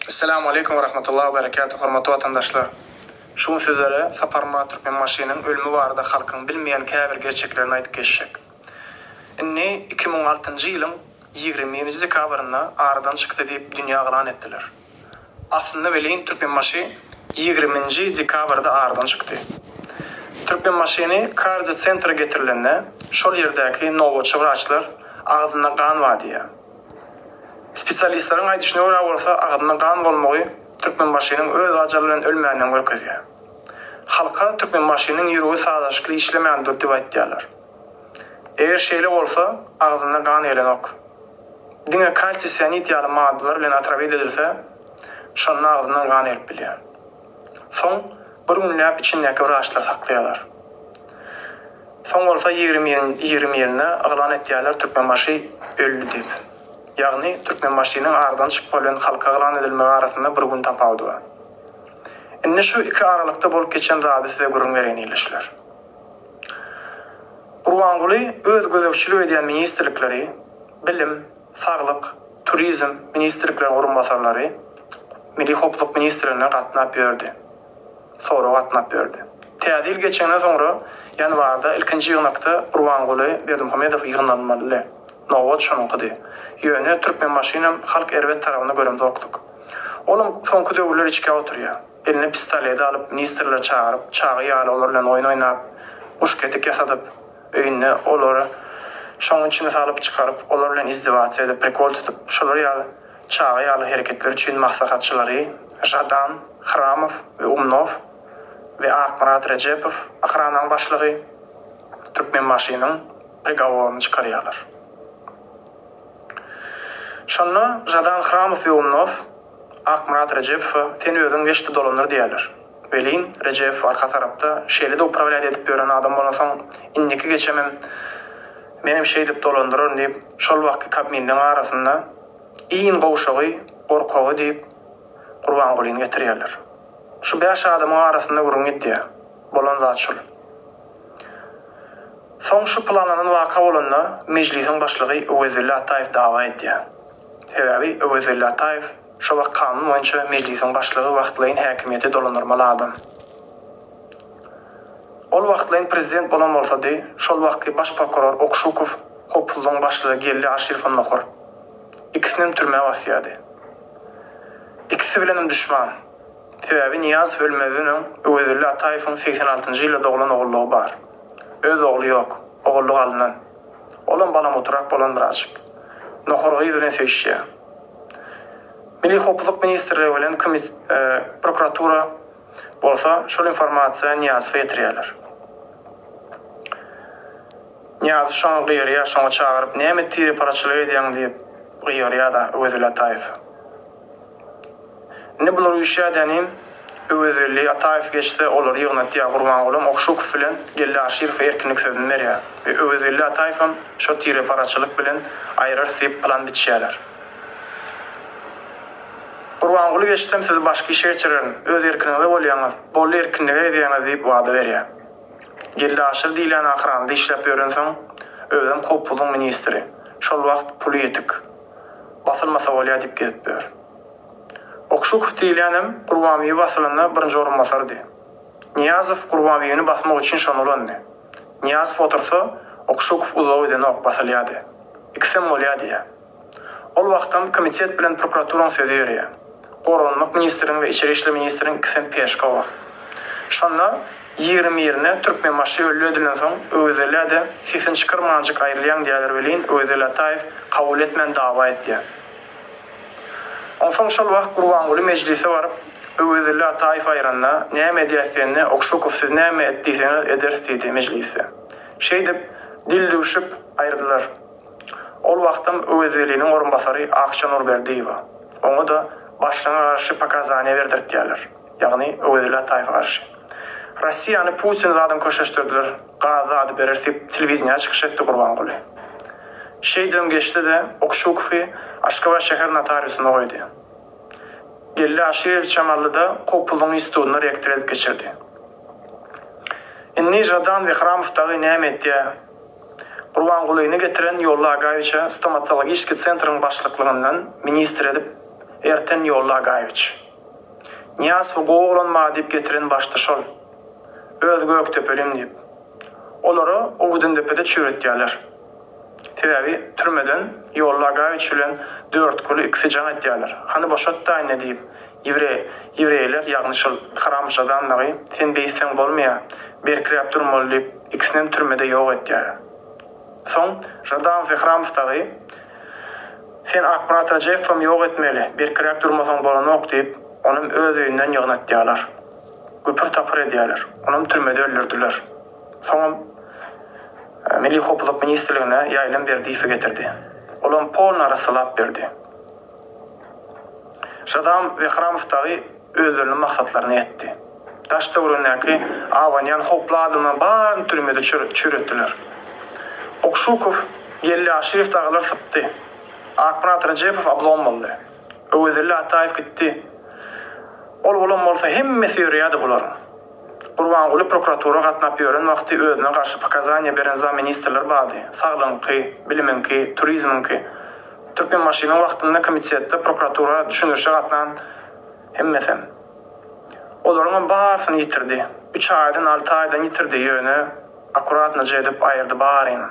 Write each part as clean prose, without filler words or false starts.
Assalamu alaikum wa rahmatullahi wa barakatuh. Hormatly vatandaşlar. Şu sözlere Saparma Türkmen maşynyň ölümi barada halkyň bilmeýän käbir gerçeklerini aýdyp geçşek. Inni 2006-njy ýylyň 20-nji dekabrynda aradan çykdy diýip dünýä galan etdiler. Aslında welin Türkmen maşy 20-nji dekabrda aradan çykdy. Türkmen maşyny Kardy centra getirilende şol ýerdäki nowatçy wraçlar agyna gan wadiýa. Spesialistlerin aýdyşyna görä bolsa, agyna gan bolmagy Türkmen maşynyň öz ajal bilen ölmäninden görkezýär. Halka Türkmen maşynyň ýüregi sağlaşykly işlemeýän diýip aýtdylar. Eger şeýle bolsa, agyna gan elenok. Diňe kalsiy cyanid ýaly maddalar bilen atrawet edilse, şonda agyna gan elip bilýär. Soň bir günläp içindäki wraçlar saklaýarlar. Soň bolsa 20 ýerine agylan etýärler Türkmen maşy öldü diýip. Ýagny Türkmen maşynyň aradan çykyp bolan halka agylan edilmegi arasynda bir gün tapawdy. Indi şu iki aralykda bolup geçen rady size görüň beren ýylyşlar. Gurbanguly öz gözegçilik edýän ministrlikleri, bilim, saglyk, turizm ministrlikleri orunbasarlary, Milli Hoplyk ministrligine gatnap berdi. Sonra gatnap berdi. Tädil geçenden soňra ýanwarda ilkinji ýygnakda Gurbanguly Berdimuhammedow ýygnanmaly. Nowat şonuňkydy. Ýöne Türkmen maşynam halk erwet tarabyna görem dokduk. Olum soňky döwürler içke oturýar. Eline pistolet alyp ministrler çağırıp, çağı ýaly olar bilen oýun oýnap, uşketik ýasadyp, öýüne olary şoň içine salyp çykaryp, olar bilen izdiwaç edip, prekol tutup, şolar ýaly çağı ýaly hereketler üçin maslahatçylary Jadan, Hramow we Umnov we Akmarat Rejepow ahranaň başlygy Türkmen maşynyň pregaworyny çykarýarlar. Şonda Jadan, Hramow we Umnov Akmarat Rejepow tenüýeden geçdi dolanlar diýerler. Welin Rejepow arka tarapda şeýle de upravlat edip beren adam bolasaň indiki geçemem menim şeýle dip dolandyrar diýip şol wagtky kabinetiň arasynda iň gowşagy, gorkagy diýip Gurbangulyny getirýärler. Şu 5 adamyň arasynda gurun etdi. Bolan zat şol. Soň şu planyny waka bolanda mejlisiň başlygy Öwezeli Ataýew dawa etdi. Sebebi Öwezeli Ataýew şu wagt kanun boýunça mejlisiň başlygy wagtlaryň häkimiýeti dolandyrmaly adam. Ol wagtlaryň prezident bolan bolsady, şol wagtky baş prokuror Okşukow Hoplygyň başlygy Gelli Aşyryfow nohur. İkisinem türme wasýady. İkisi bilenim düşman. Sebebi Niyaz ölmezinin Öwezeli Ataýewoň 86-njy ýylda doglan ogullugy bar. Öz ogly ýok, ogullugy alynan. Olan balam oturak bolan biraçyk. Nohurgy bilen söýüşýär. Milli Hoplyk ministrligi bilen prokuratura bolsa şol informasiýa Niyazowa ýetirýärler. Niyazow şoňa gyýrýar, şoňa çağıryp näme tiri paraçylyk edýäň diýip gyýrýar da Öwezeli Ataýew. Ne bular üşädänim Öwezeli Ataýew geçse olar ýygnatýar Gurbanguly Okşukow bilen Gelli Aşyryfow erkinlik sözüni berýär. Öwezeli Ataýew şo tiri paraçylyk bilen aýrar sep plan bitýärler. Gurbanguly geçsem siz başka işe geçirin, öz erkinliginde bolýaňyz, bol erkinlige edýäňiz diýip wada berýär. Gelli Aşyr diýilen ahranda işlep öýrenseň, özüm Hoplygyň ministri. Şol wagt pul ýetik. Basylmasa bolýar diýip gezip ber. Okşukow diýilenim Gurbanguly basylanda birinji orunbasardy. Niyazow Gurbangulyny basmak üçin şonulandy. Niyazow otursa, Okşukow uzak eden ok basylýady. İkisem bolýady. Ol wagtdan komitet bilen prokuraturaň sözü ýörýär. Gorunmak ministriniň we içeri işler ministriniň ikisem peşka wagt. Şonda 20 ýerine Türkmen maşy öldü edilen soň Öwezeli de sesin çykyrmanjyk aýrylýan diýerler welin Öwezeli Ataýew kabul etmän dawa etdi. Onsoň şol wagt Gurbanguly mejlise baryp Öwezeli Ataýew aýranda näme edýärseňne Okşukow siz näme etdiňiz edersiz diýdi mejlise. Şeý dip dil düşüp aýrdylar. Ol wagtdan Öwezeliň orunbasary Akşan Nurberdiýewa. Oňa da başlygyna garşy pakazaniýa berdirdiler. Ýagny Öwezeli Ataýew garşy. Russiýany Putin zadym köşeşdirdiler. Gaza berer diýip telewizionyna çykyş etdi Gurbanguly. Şeýden geçdi de Okşukow Aşgabat şäher notariusyna goýdy. Gelli Aşyryfow çamallyda Hoplygyň institutyna rektor edip geçirdi. Indi Jadan we Hramow dagy näme etdi? Gurbangulyny getiren Yolla Agaýewiçe stomatologik centryň başlyklygynyň ministr edip Erten Yolla Gaývyç. Niýazow goýulanma diýip getiren başda şol. Öz Göktepelim diýip. Olary o Gudendepede çüretýärler. Sebebi türmeden Yolla Gaývyç bilen 4 güli ikisi jan etýärler. Hani boşatda ne diýip Ýewreýler ýagny şol Haramış adamlary sen beýsen bolmaýa berkirip durmaly diýip ikisinem türmede ýok etýär. Soň Jadam we Hramowtagy sen Akmarat Rajevem ýok etmeli, berkirip durmasaň bolanok diýip onuň öz öýünden ýagnatýarlar. Göpür tapır edýärler. Onuň türmede öldürdiler. Soň Milli Hopuluk Ministrligine ýaýlan berdi ife getirdi. Olan polna arasylap berdi. Jadam we Hramowtagy özleriniň maksatlaryny etdi. Daş döwründäki awanyan hopladymy barny türmede çüretdiler. Okşukov Yelli Aşirif dağlar sıptı. Akmarat Rajepow ablom boldy. Öwezeli Ataýew gitdi. Ol bolan bolsa hemmesi ýörýärdi bular. Gurbanguly prokuratura gatnap ýören wagty özüne garşy pokazaniýa beren za ministrler bardy. Saglanky, biliminki, turizminki. Türkmen maşynyň wagtynda komitetde prokuratura düşünürşe gatnan hemmesen. Olaryň barsyny ýitirdi. 3 aýdan 6 aýdan ýitirdi ýöne. Akuratnaja edip aýyrdy baryn.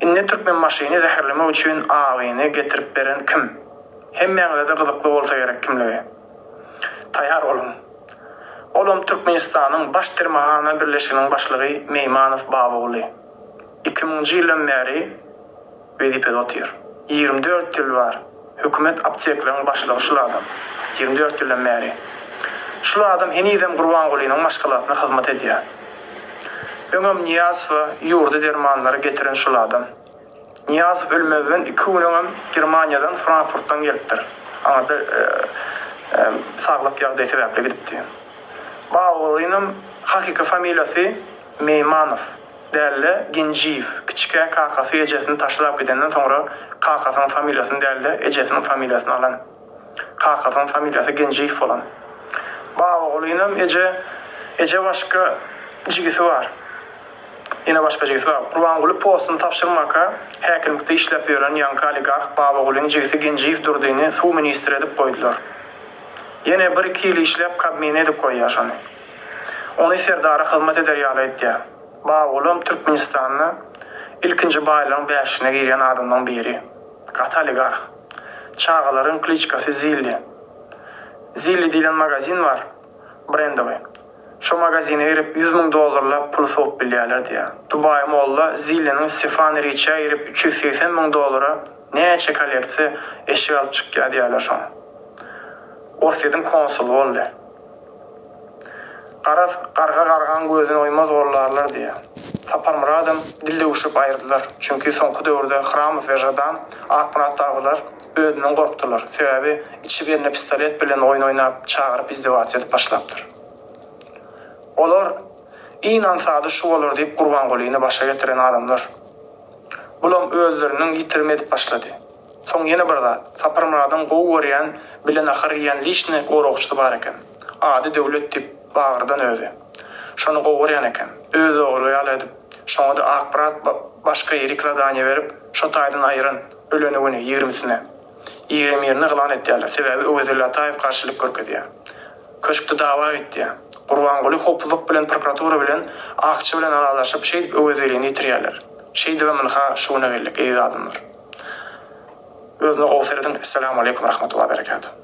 Inne Türkmen maşyny zäherleme üçin agyny getirip beren kim? Hemmeňizde de gyzykly bolsa gerek kimligi. Taýar bolun. Olam Türkmenistanyň baş termahana birleşiginiň başlygy Meýmanow Babaoğlu. 2000-nji ýyldan bäri wezipede otyr. 24 ýyl bar. Hökümet apteklaryň başlygy şol adam. 24 ýyldan bäri. Şol adam henizem Gurbangulynyň maşgalatyna hyzmat edýär. Öňem Niýazow ýurda dermanlary getiren şol adam. Niýazow ölmezden 2 gün öňem Germaniýadan Frankfurtdan gelipdir. Aňa saglyk ýagdaýy sebäpli gidipdi. Babaoğlunyň hakika familiýasy Meýmanow. Dälle Genjiýew. Kiçike kakasy ejesini taşlap gidenden soňra kakasynyň familiýasyny dälle ejesiniň familiýasyny alan. Kakasynyň familiýasy Genjiýew bolan. Babaoğlunyň eje başga jigisi bar. Ine başka jigisi bar. Gurbanguly postuny tapşyrmaka häkimlikde işläp ýören ýanky oligark Babaoğlunyň jigisi Genjiýew durdyny suw ministri edip goýdular. Yine 1-2 ýyl işläp kabine edip goýýar. Ony serdara hyzmat eder ýaly etdi. Babaoğlu Türkmenistanyň ilkinji baýlaryň bäşine giren adamdan biri. Gat oligark. Çağalaryň kliçkasy Zilli. Zilli diýilen magazin var. Brendowy. Şu magazine verip $100,000 pul soğup bilýärler diýär. Dubai molla Zilliniň Stefan Richa verip $380,000 näçe kolleksiýa eşya alyp çykýar diýärler şo. Orsyýadyň konsulu boldy. Qarga qargan gözüne oýmaz bollarlar diýär. Saparmuradym dilde uşup aýyrdylar. Çünki soňky döwürde Hramow we Jadam Akmarat daglar özünden gorkdylar. Sebebi içi birine pistolet bilen oýun oýnap çağıryp izdewat edip başlapdyr. Olar inansady şu bolar diýip Gurbangulyny başa getiren adamlar. Bulam özleriniň ýitirme edip başlady. Soň ýene bir zat Saparmuradym gowy görýän bilen ahir ýan liçne gorokçy bar eken. Ady döwlet diýip bagyrdan özi. Şonu gowy görýän eken. Öz ogly ýaly edip şoňa da Akmarat başga ýerik zadaniýa berip şo taýdan aýyran öleni güni 20-sine. 20 ýerine gylan etdiler. Sebebi Öwezeli Ataýew garşylyk görkezýär. Köşkde dawa etdi. Gurbanguly hopuluk bilen prokuratura bilen akçy bilen aralaşyp şeýdip Öwezeliňi ýitirýärler. Şeýdi we mınha şuna geldik ey adamlar. Özüne gowseradyň. Assalamu aleykum rahmetullahi ve berekatuhu.